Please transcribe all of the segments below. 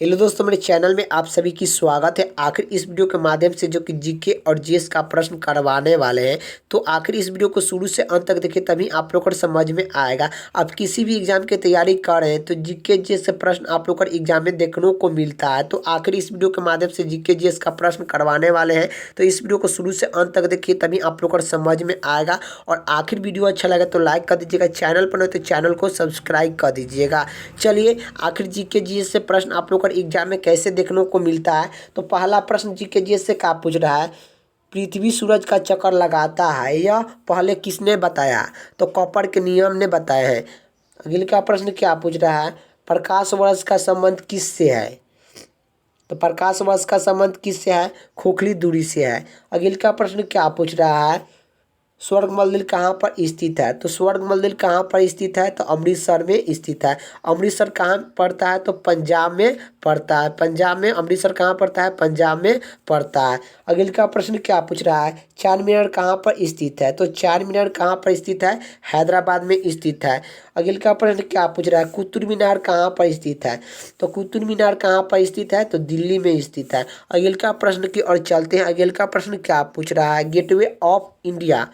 Hello दोस्तों, मेरे channel में आप सभी की स्वागत है। आखिर इस वीडियो के माध्यम से जो कि जीके और जीएस का प्रश्न करवाने वाले हैं, तो आखिर इस वीडियो को शुरू से अंत तक देखिए, तभी आप लोग को समझ में आएगा। आप किसी भी एग्जाम की तैयारी कर रहे हैं तो जीके जीएस से प्रश्न आप लोग को एग्जाम में देखने को मिलता है। तो आखिर इस वीडियो के माध्यम से जीके जीएस का प्रश्न करवाने वाले हैं, तो इस वीडियो को शुरू से अंत तक देखिए, तभी आप लोग को समझ में आएगा। और आखिर वीडियो अच्छा लगे तो लाइक कर दीजिएगा, चैनल पर नहीं तो चैनल को सब्सक्राइब कर दीजिएगा। चलिए, आखिर जीके जीएस से प्रश्न आप लोग एग्जाम में कैसे देखने को मिलता है। तो पहला प्रश्न जीके जीएस से क्या पूछ रहा है, पृथ्वी सूरज का चक्कर लगाता है, यह पहले किसने बताया। तो कॉपर के नियम ने बताया है। अगले का प्रश्न क्या पूछ रहा है, प्रकाश वर्ष का संबंध किससे है। तो प्रकाश वर्ष का संबंध किससे है, खोखली दूरी से है। अगले का प्रश्न क्या पूछ रहा है, स्वर्ग मंदिर कहाँ पर स्थित है। तो स्वर्ग मंदिर कहाँ पर स्थित है, तो अमृतसर में स्थित है। अमृतसर कहाँ पड़ता है, तो पंजाब में पड़ता है। पंजाब में अमृतसर कहाँ पड़ता है, पंजाब में पड़ता है। अगले का प्रश्न क्या पूछ रहा है, चार मीनार कहाँ पर स्थित है। तो चार मीनार कहाँ पर स्थित है, हैदराबाद में स्थित है। अगले का प्रश्न क्या पूछ रहा है, कुतुब मीनार कहाँ पर स्थित है। तो कुतुब मीनार कहाँ पर स्थित है, तो दिल्ली में स्थित है। अगले का प्रश्न की ओर चलते हैं। अगले का प्रश्न क्या पूछ रहा है, गेटवे ऑफ इंडिया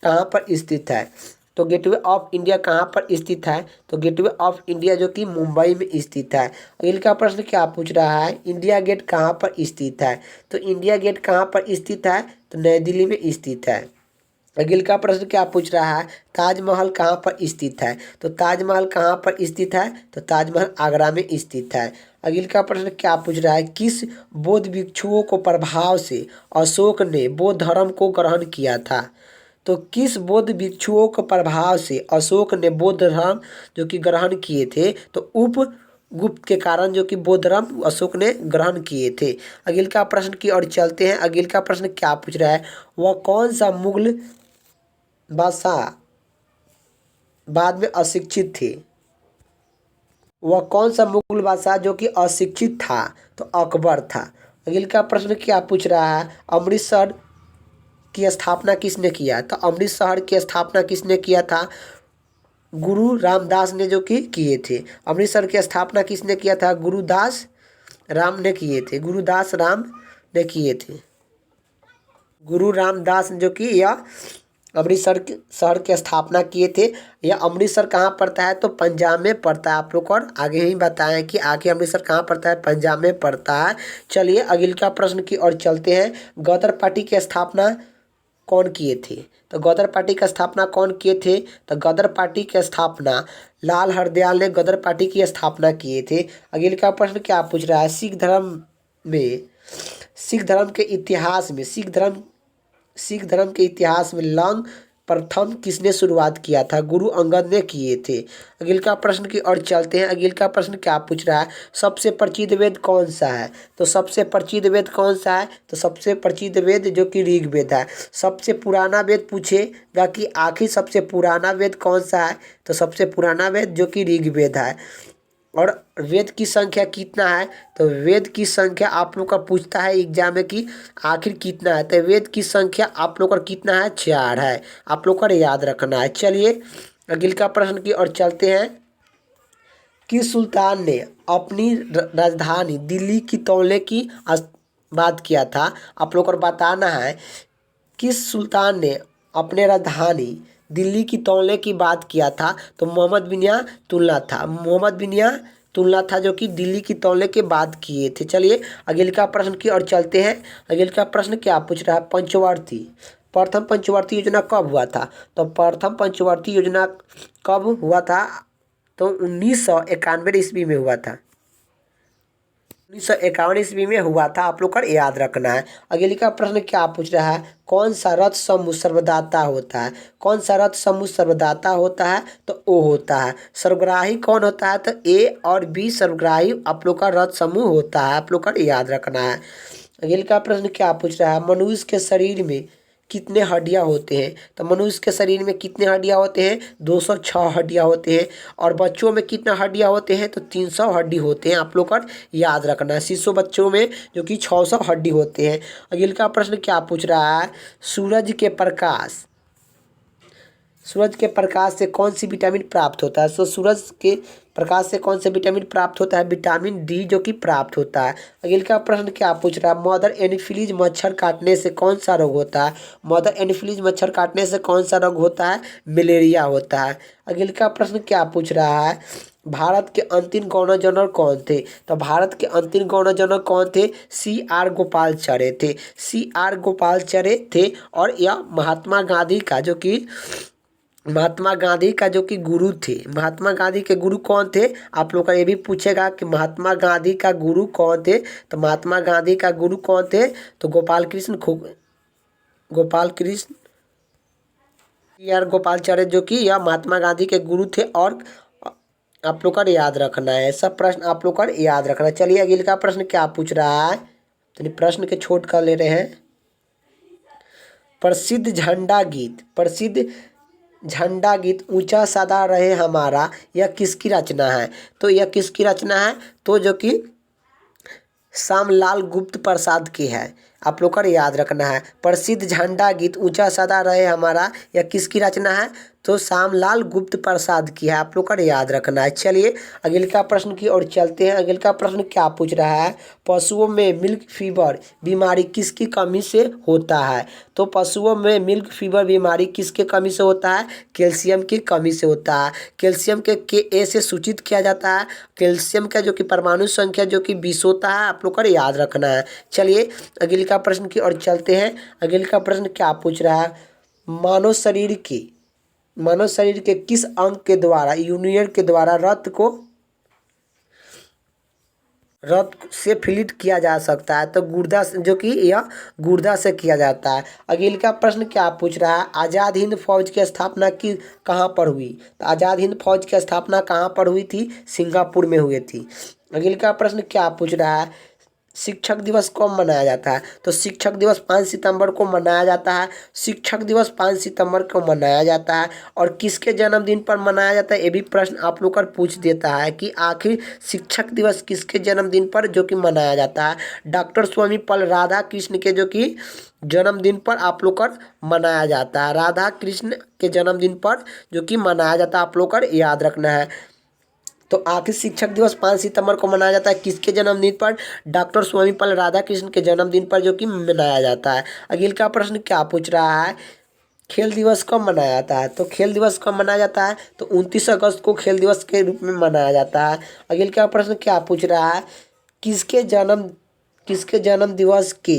कहाँ पर स्थित है। तो गेटवे ऑफ इंडिया कहाँ पर स्थित है, तो गेटवे ऑफ इंडिया जो कि मुंबई में स्थित है। अगले का प्रश्न क्या पूछ रहा है, इंडिया गेट कहाँ पर स्थित है। तो इंडिया गेट कहाँ पर स्थित है, तो नई दिल्ली में स्थित है। अगले का प्रश्न क्या पूछ रहा है, ताजमहल कहाँ पर स्थित है। तो ताजमहल कहाँ पर स्थित है, तो ताजमहल आगरा में स्थित है। अगले का प्रश्न क्या पूछ रहा है, किस बौद्ध भिक्षुओं को प्रभाव से अशोक ने बौद्ध धर्म को ग्रहण किया था। तो किस बौद्ध भिक्षुओं के प्रभाव से अशोक ने बौद्ध धर्म जो कि ग्रहण किए थे। तो उपगुप्त के कारण जो कि बौद्ध धर्म अशोक ने ग्रहण किए थे। अगले का प्रश्न की ओर चलते हैं। अगले का प्रश्न क्या पूछ रहा है, वह कौन सा मुगल बादशाह बाद में अशिक्षित थे। वह कौन सा मुगल बादशाह जो कि अशिक्षित था, तो अकबर था। अगले का प्रश्न क्या पूछ रहा है, अमृतसर की स्थापना किसने किया। तो अमृतसर की स्थापना किसने किया था, गुरु रामदास ने जो कि किए थे। अमृतसर की स्थापना किसने किया था, गुरुदास राम ने किए थे। गुरुदास राम ने किए थे। गुरु रामदास जो कि यह अमृतसर शहर की स्थापना किए थे। यह अमृतसर कहाँ पड़ता है, तो पंजाब में पड़ता है। आप लोग को आगे ही बताएं कि आगे अमृतसर कहाँ पड़ता है, पंजाब में पड़ता है। चलिए, अगले का प्रश्न की ओर चलते हैं। गदर पार्टी की स्थापना कौन किए थे। तो गदर पार्टी की स्थापना कौन किए थे, तो गदर पार्टी की स्थापना लाल हरदयाल ने गदर पार्टी की स्थापना किए थे। अगले का प्रश्न क्या पूछ रहा है, सिख धर्म के इतिहास में सिख धर्म के इतिहास में लॉन्ग प्रथम किसने शुरुआत किया था, गुरु अंगद ने किए थे। अगले का प्रश्न की ओर चलते हैं। अगले का प्रश्न क्या पूछ रहा है, सबसे प्रचलित वेद कौन सा है। तो सबसे प्रचलित वेद कौन सा है, तो सबसे प्रचलित वेद जो कि ऋग्वेद है। सबसे पुराना वेद पूछेगा कि आखिर सबसे पुराना वेद कौन सा है, तो सबसे पुराना वेद जो कि ऋग्वेद है। और वेद की संख्या कितना है, तो वेद की संख्या आप लोग का पूछता है एग्जाम में कि आखिर कितना है। तो वेद की संख्या आप लोग का कितना है, 4 है। आप लोग का याद रखना है। चलिए, अगले का प्रश्न की ओर चलते हैं। किस सुल्तान ने अपनी राजधानी दिल्ली की तौलने की बात किया था। आप लोग को बताना है किस सुल्तान ने अपने राजधानी दिल्ली की तौलने की बात किया था। तो मोहम्मद बिन तुगलक था। मोहम्मद बिन तुगलक था जो कि दिल्ली की तौलने की बात किए थे। चलिए, अगले का प्रश्न की ओर चलते हैं। अगले का प्रश्न क्या पूछ रहा है, पंचवर्ती प्रथम पंचवर्ती योजना कब हुआ था। तो प्रथम पंचवर्ती योजना कब हुआ था, तो 1991 ईस्वी में हुआ था। 1951 ईस्वी में हुआ था। आप लोग का याद रखना है। अगले का प्रश्न क्या पूछ रहा है, कौन सा रथ समूह सर्वदाता होता है। कौन सा रथ समूह सर्वदाता होता है, तो ओ होता है। सर्वग्राही कौन होता है, तो ए और बी सर्वग्राही आप लोग का रथ समूह होता है। आप लोग का याद रखना है। अगले का प्रश्न क्या पूछ रहा है, मनुष्य के शरीर में कितने हड्डियां होते हैं। तो मनुष्य के शरीर में कितने हड्डियां होते हैं, 206 हड्डियां होते हैं। और बच्चों में कितना हड्डियां होते हैं, तो 300 हड्डी होते हैं। आप लोग का याद रखना है। शिशु बच्चों में जो कि 600 हड्डी होते हैं। अगले का प्रश्न क्या पूछ रहा है, सूरज के प्रकाश से कौन सी विटामिन प्राप्त होता है। तो सूरज के प्रकाश से कौन से विटामिन प्राप्त होता है? विटामिन डी जो कि प्राप्त होता है। अगले का प्रश्न क्या पूछ रहा है? मदर एनीफिलीज मच्छर काटने से कौन सा रोग होता है? मदर एनीफिलीज मच्छर काटने से कौन सा रोग होता है? मलेरिया होता है। अगले का प्रश्न क्या पूछ रहा है? भारत के अंतिम गवर्नर जनरल कौन थे? तो भारत के अंतिम गवर्नर जनरल कौन थे? C.R. गोपालाचार्य थे। C.R. गोपालाचार्य थे। और यह महात्मा गांधी का जो कि गुरु थे। महात्मा गांधी के गुरु कौन थे? आप लोग का ये भी पूछेगा कि महात्मा गांधी का गुरु कौन थे। तो महात्मा गांधी का गुरु कौन थे? तो गोपाल कृष्ण C.R. गोपालाचार्य जो कि यह महात्मा गांधी के गुरु थे। और आप लोग का याद रखना है, सब प्रश्न आप लोग का याद रखना है। चलिए अगले का प्रश्न क्या पूछ रहा है, तो प्रश्न के छोट कर ले रहे हैं। प्रसिद्ध झंडा गीत ऊंचा सदा रहे हमारा, यह किसकी रचना है? तो यह किसकी रचना है? तो जो कि श्यामलाल गुप्त प्रसाद की है। आप लोग का याद रखना है। प्रसिद्ध झंडा गीत ऊंचा सदा रहे हमारा, यह किसकी रचना है? तो श्यामलाल गुप्त प्रसाद की है। आप लोग का याद रखना है। चलिए अगले का प्रश्न की ओर चलते हैं। अगले का प्रश्न क्या पूछ रहा है? पशुओं में मिल्क फीवर बीमारी किसकी कमी से होता है? तो पशुओं में मिल्क फीवर बीमारी किसके कमी से होता है? कैल्शियम की कमी से होता है। कैल्शियम के ए से सूचित किया जाता है। कैल्शियम का जो कि परमाणु संख्या जो कि 20 होता है। आप लोग का याद रखना है। चलिए अगले का प्रश्न की ओर चलते हैं। अगले का प्रश्न क्या पूछ रहा है? मानव शरीर के किस अंग के द्वारा यूनियन के द्वारा रक्त से फिल्ट किया जा सकता है? तो गुर्दा जो कि यह गुर्दा से किया जाता है। अगले का प्रश्न क्या पूछ रहा है? आज़ाद हिंद फौज की स्थापना कहाँ पर हुई? तो आज़ाद हिंद फौज की स्थापना कहाँ पर हुई थी? सिंगापुर में हुई थी। अगले का प्रश्न क्या पूछ रहा है? शिक्षक दिवस कब मनाया जाता है? तो शिक्षक दिवस 5 सितंबर को मनाया जाता है। शिक्षक दिवस 5 सितंबर को मनाया जाता है। और किसके जन्मदिन पर मनाया जाता है? ये भी प्रश्न आप लोग का पूछ देता है कि आखिर शिक्षक दिवस किसके जन्मदिन पर जो कि मनाया जाता है? डॉक्टर सर्वपल्ली राधाकृष्ण के जो कि जन्मदिन पर आप लोग का मनाया जाता है। राधा कृष्ण के जन्मदिन पर जो कि मनाया जाता है। आप लोग का याद रखना है। तो आखिर शिक्षक दिवस 5 सितंबर को मनाया जाता है किसके जन्मदिन पर? डॉक्टर सर्वपल्ली राधाकृष्ण के जन्मदिन पर जो कि मनाया जाता है। अगले का प्रश्न क्या पूछ रहा है? खेल दिवस कब मनाया जाता है? तो खेल दिवस कब मनाया जाता है? तो 29 अगस्त को खेल दिवस के रूप में मनाया जाता है। अगले का प्रश्न क्या पूछ रहा है? किसके जन्म दिवस के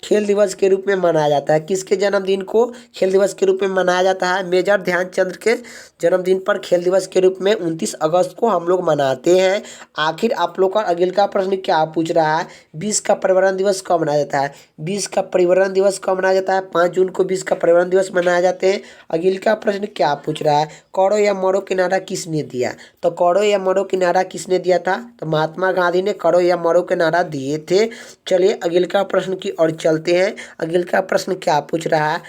खेल दिवस के रूप में मनाया जाता है? किसके जन्मदिन को खेल दिवस के रूप में मनाया जाता है? मेजर ध्यानचंद के जन्मदिन पर खेल दिवस के रूप में 29 अगस्त को हम लोग मनाते हैं। आखिर आप लोग का अगले का प्रश्न क्या पूछ रहा है? 20 का पर्यावरण दिवस कब मनाया जाता है? 20 का पर्यावरण दिवस कब मनाया जाता है? 5 जून को 20 का पर्यावरण दिवस मनाए जाते हैं। अगले का प्रश्न क्या पूछ रहा है? करो या मरो के नारा किसने दिया? तो करो या मरो के नारा किसने दिया था? तो महात्मा गांधी ने करो या मरो के नारा दिए थे। चलिए अगले का प्रश्न की ओर चलते हैं। अगले का प्रश्न क्या पूछ रहा है?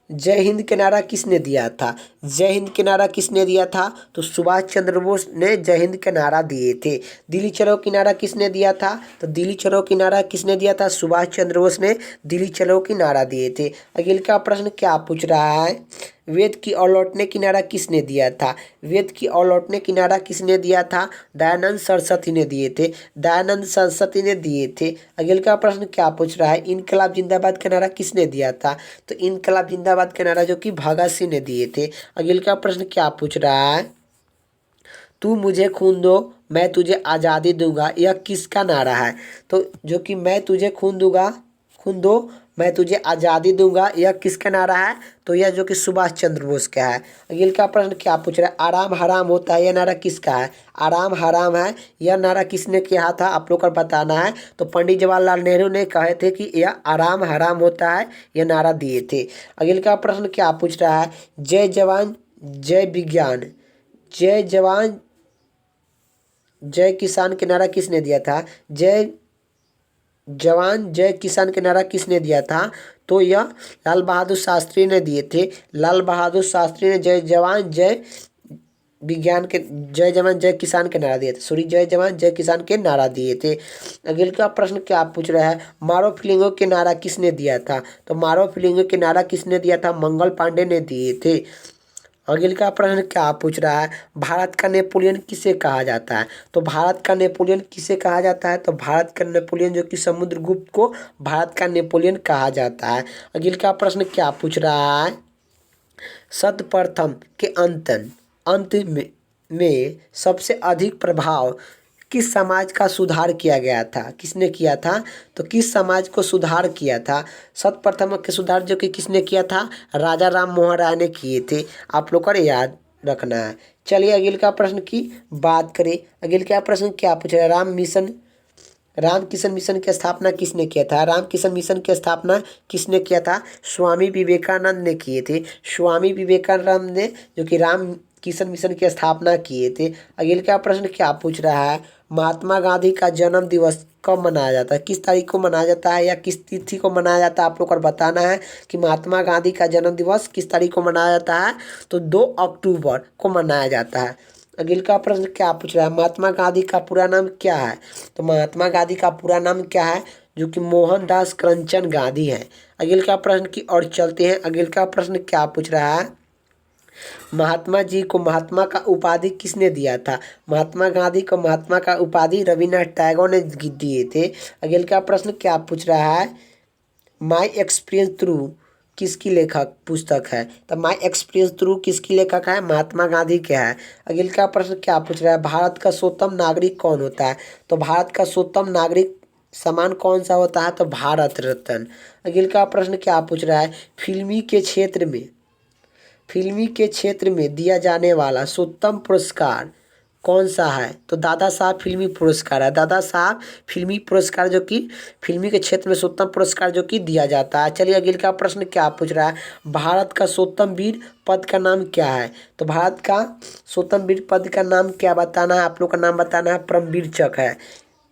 जय हिंद के नारा किसने दिया था? जय हिंद के नारा किसने दिया था? तो सुभाष चंद्र बोस ने जय हिंद के नारा दिए थे। दिल्ली चलो की नारा किसने दिया था? तो दिल्ली चलो की नारा किसने दिया था? सुभाष चंद्र बोस ने दिल्ली चलो की नारा दिए थे। अगले का प्रश्न क्या पूछ रहा है? वेद की ओर लौटने की नारा किसने दिया था? वेद की ओर लौटने की नारा किसने दिया था? दयानंद सरस्वती ने दिए थे। दयानंद सरस्वती ने दिए थे। अगले का प्रश्न क्या पूछ रहा है? इनकलाब जिंदाबाद का नारा किसने दिया था? तो इनकलाब जिंदाबाद का नारा जो कि भगत सिंह ने दिए थे। अगले का प्रश्न क्या पूछ रहा है? तू मुझे खून दो मैं तुझे आज़ादी दूंगा, यह किसका नारा है? तो जो कि मैं तुझे खून दो मैं तुझे आज़ादी दूंगा, यह किसका नारा है? तो यह जो कि सुभाष चंद्र बोस का है। अगले का प्रश्न क्या पूछ रहा है? आराम हराम होता है, यह नारा किसका है? आराम हराम है, यह नारा किसने किया था? आप लोग को बताना है। तो पंडित जवाहरलाल नेहरू ने कहे थे कि यह आराम हराम होता है, यह नारा दिए थे। अगले का प्रश्न क्या पूछ रहा है? जय जवान जय विज्ञान जय जवान जय किसान के नारा किसने दिया था? जय जवान जय किसान के नारा किसने दिया था? तो यह लाल बहादुर शास्त्री ने दिए थे। लाल बहादुर शास्त्री ने जय जवान जय किसान के नारा दिए थे। जय जवान जय किसान के नारा दिए थे। अगले का प्रश्न क्या पूछ रहा है? मारो फिलिंगो के नारा किसने दिया था? तो मारो फिलिंगो के नारा किसने दिया था? मंगल पांडे ने दिए थे। अगले का प्रश्न क्या पूछ रहा है, भारत का नेपोलियन किसे कहा जाता है। तो भारत का नेपोलियन किसे कहा जाता है, तो भारत का नेपोलियन जो कि समुद्रगुप्त को भारत का नेपोलियन कहा जाता है। अगले का प्रश्न क्या पूछ रहा है, सतप्रथम के अंत में सबसे अधिक प्रभाव किस समाज का सुधार किया गया था, किसने किया था, तो किस समाज को सुधार किया था। सतप्रथम के सुधार जो कि किसने किया था, राजा राम मोहन राय ने किए थे। आप लोग को याद रखना है। चलिए अगले का प्रश्न की बात करें। अगले का प्रश्न क्या पूछ रहा है, राम किशन मिशन की स्थापना किसने किया था। राम किशन मिशन की स्थापना किसने किया था, स्वामी विवेकानंद ने किए थे। स्वामी विवेकानंद ने जो कि राम किशन मिशन की स्थापना किए थे। अगले का प्रश्न क्या पूछ रहा है, महात्मा गांधी का जन्म दिवस कब मनाया जाता है, किस तारीख को मनाया जाता है या किस तिथि को मनाया जाता है। आप लोग को बताना है कि महात्मा गांधी का जन्म दिवस किस तारीख को मनाया जाता है, तो 2 अक्टूबर को मनाया जाता है। अगले का प्रश्न क्या पूछ रहा है, महात्मा गांधी का पूरा नाम क्या है। तो महात्मा गांधी का पूरा नाम क्या है, जो कि मोहनदास करमचंद गांधी है। अगले का प्रश्न की ओर चलते हैं। अगले का प्रश्न क्या पूछ रहा है, महात्मा जी को महात्मा का उपाधि किसने दिया था। महात्मा गांधी को महात्मा का उपाधि रविन्द्रनाथ टैगोर ने दिए थे। अगले का प्रश्न क्या पूछ रहा है, माई एक्सपीरियंस थ्रू किसकी लेखक पुस्तक है। तो माई एक्सपीरियंस थ्रू किसकी लेखक है, महात्मा गांधी के है। अगले का प्रश्न क्या पूछ रहा है, भारत का स्वतंत्र नागरिक कौन होता है। तो भारत का स्वतंत्र नागरिक सम्मान कौन सा होता है, तो भारत रत्न। अगले का प्रश्न क्या पूछ रहा है, फिल्मी के क्षेत्र में दिया जाने वाला सर्वोत्तम पुरस्कार कौन सा है। तो दादा साहब फिल्मी पुरस्कार है। दादा साहब फिल्मी पुरस्कार जो कि फिल्मी के क्षेत्र में सर्वोत्तम पुरस्कार जो कि दिया जाता है। चलिए अगले का प्रश्न क्या पूछ रहा है, भारत का सर्वोत्तम वीर पद का नाम क्या है। तो भारत का सर्वोत्तम वीर पद का नाम क्या बताना है, आप लोग का नाम बताना है, परमवीर चक्र है।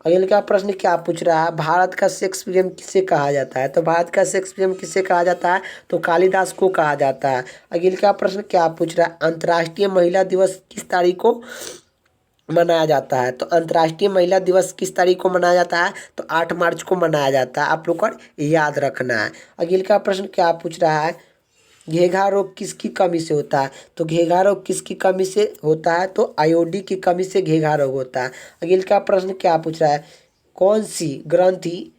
अगले का प्रश्न क्या पूछ रहा है, भारत का शेक्सपियर किसे कहा जाता है। तो भारत का शेक्सपियर किसे कहा जाता है, तो कालिदास को कहा जाता है। अगले का प्रश्न क्या पूछ रहा है, अंतर्राष्ट्रीय महिला दिवस किस तारीख को मनाया जाता है। तो अंतर्राष्ट्रीय महिला दिवस किस तारीख को मनाया जाता है, तो 8 मार्च को मनाया जाता है। आप लोग को याद रखना है। अगले का प्रश्न क्या पूछ रहा है, घेघा रोग किसकी कमी से होता है। तो घेघा रोग किसकी कमी से होता है, तो आयोडीन की कमी से घेघा रोग होता है। अगले का प्रश्न क्या पूछ रहा है, कौन सी ग्रंथि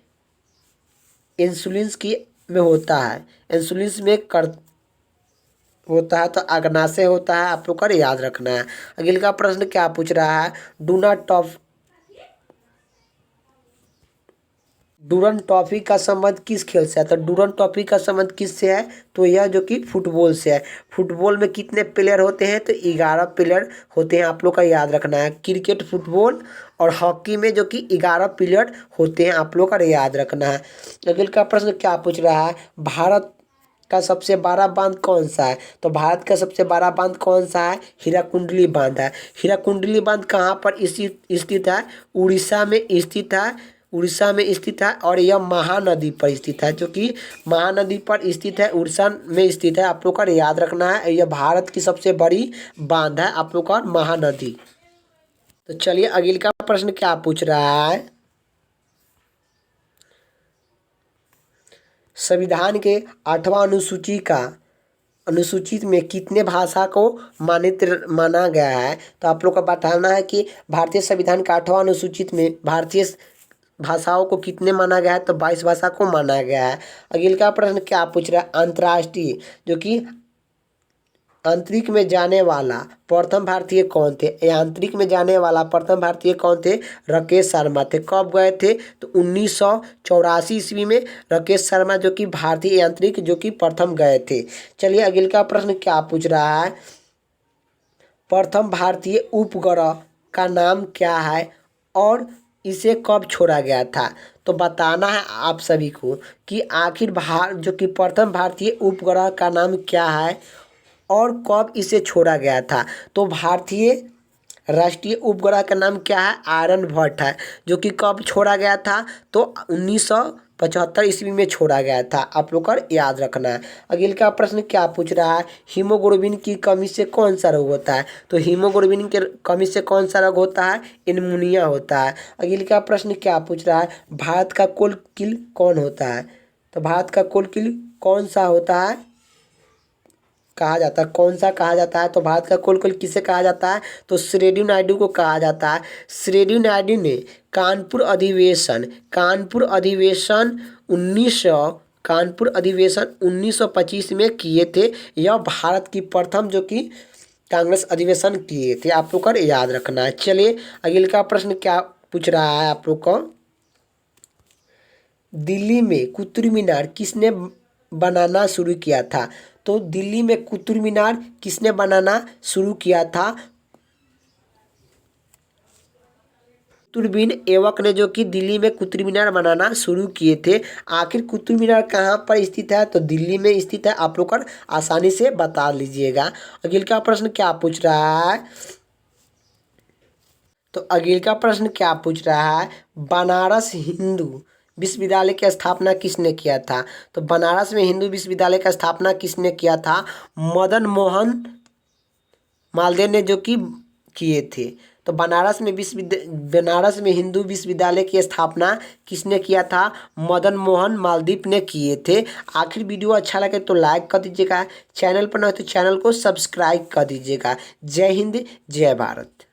इंसुलिन की में होता है। इंसुलिन में कर होता है तो अग्नाशय होता है। आप लोग को याद रखना है। अगले का प्रश्न क्या पूछ रहा है, डूरन टॉफी का संबंध किस खेल से है। तो डूरन टॉफी का संबंध किससे है, तो यह जो कि फुटबॉल से है। फुटबॉल में कितने प्लेयर होते हैं, तो 11 प्लेयर होते हैं। आप लोग का याद रखना है। क्रिकेट, फुटबॉल और हॉकी में जो कि 11 प्लेयर होते हैं। आप लोग का याद रखना है। अगले का प्रश्न क्या पूछ रहा है, भारत का सबसे बड़ा बांध कौन सा है। तो भारत का सबसे बड़ा बांध कौन सा है, हीराकुंडली बांध है। हीराकुंडली बांध कहाँ पर स्थित है, उड़ीसा में स्थित है। उड़ीसा में स्थित है और यह महानदी पर स्थित है, जो कि महानदी पर स्थित है, उड़ीसा में स्थित है। आप लोग का याद रखना है, यह भारत की सबसे बड़ी बांध है। आप लोग का महानदी। तो चलिए अगले का प्रश्न क्या पूछ रहा है, संविधान के 8वां अनुसूचित में कितने भाषा को मान्यता माना गया है। तो आप लोग को बताना है कि भारतीय संविधान का 8वां अनुसूचित में भारतीय भाषाओं को कितने माना गया है, तो 22 भाषा को माना गया है। अगले का प्रश्न क्या पूछ रहा है, अंतर्राष्ट्रीय जो कि अंतरिक्ष में जाने वाला प्रथम भारतीय कौन थे। आंतरिक में जाने वाला प्रथम भारतीय कौन थे, राकेश शर्मा थे। कब गए थे, तो 1984 ईस्वी में राकेश शर्मा जो कि भारतीय यांत्रिक जो कि प्रथम गए थे। चलिए अगले का प्रश्न क्या पूछ रहा है, प्रथम भारतीय उपग्रह का नाम क्या है और इसे कब छोड़ा गया था। तो बताना है आप सभी को कि आखिर जो कि प्रथम भारतीय उपग्रह का नाम क्या है और कब इसे छोड़ा गया था। तो भारतीय राष्ट्रीय उपग्रह का नाम क्या है, आर्यभट्ट है, जो कि कब छोड़ा गया था, तो 1975 ईस्वी में छोड़ा गया था। आप लोग को याद रखना है। अगले का प्रश्न क्या पूछ रहा है, हीमोग्लोबिन की कमी से कौन सा रोग होता है। तो हीमोग्लोबिन के कमी से कौन सा रोग होता है, निमोनिया होता है। अगले का प्रश्न क्या पूछ रहा है, भारत का कुल किल कौन होता है। तो भारत का कुल किल कौन सा होता है, कहा जाता है। कौन सा कहा जाता है? तो भारत का कुल कुल किसे कहा जाता है? तो श्रीदेव नायडू को कहा जाता है। श्रीदेव नायडू ने कानपुर अधिवेशन 1925 में किए थे। यह भारत की प्रथम जो कि कांग्रेस अधिवेशन किए थे। आप लोग को याद रखना है। चलिए अगले का प्रश्न क्या पूछ रहा है आप लोग को। दिल्ली में कुतुब मीनार किसने बनाना शुरू किया था? तो दिल्ली में कुतुब मीनार किसने बनाना शुरू किया था? कुतुबुद्दीन ऐबक ने जो कि दिल्ली में कुतुब मीनार बनाना शुरू किए थे। आखिर कुतुब मीनार कहाँ पर स्थित है? तो दिल्ली में स्थित है। आप लोग आसानी से बता लीजिएगा। अगले का प्रश्न क्या पूछ रहा है? तो अगले का प्रश्न क्या पूछ रहा है? बनारस हिंदू विश्वविद्यालय की स्थापना किसने किया था? तो बनारस में हिंदू विश्वविद्यालय का स्थापना किसने किया था? मदन मोहन मालवीय ने जो कि किए थे। तो बनारस में हिंदू विश्वविद्यालय की स्थापना किसने किया था? मदन मोहन मालवीय ने किए थे। आखिर वीडियो अच्छा लगे तो लाइक कर दीजिएगा। चैनल पर न हो तो चैनल को सब्सक्राइब कर दीजिएगा। जय हिंद, जय भारत।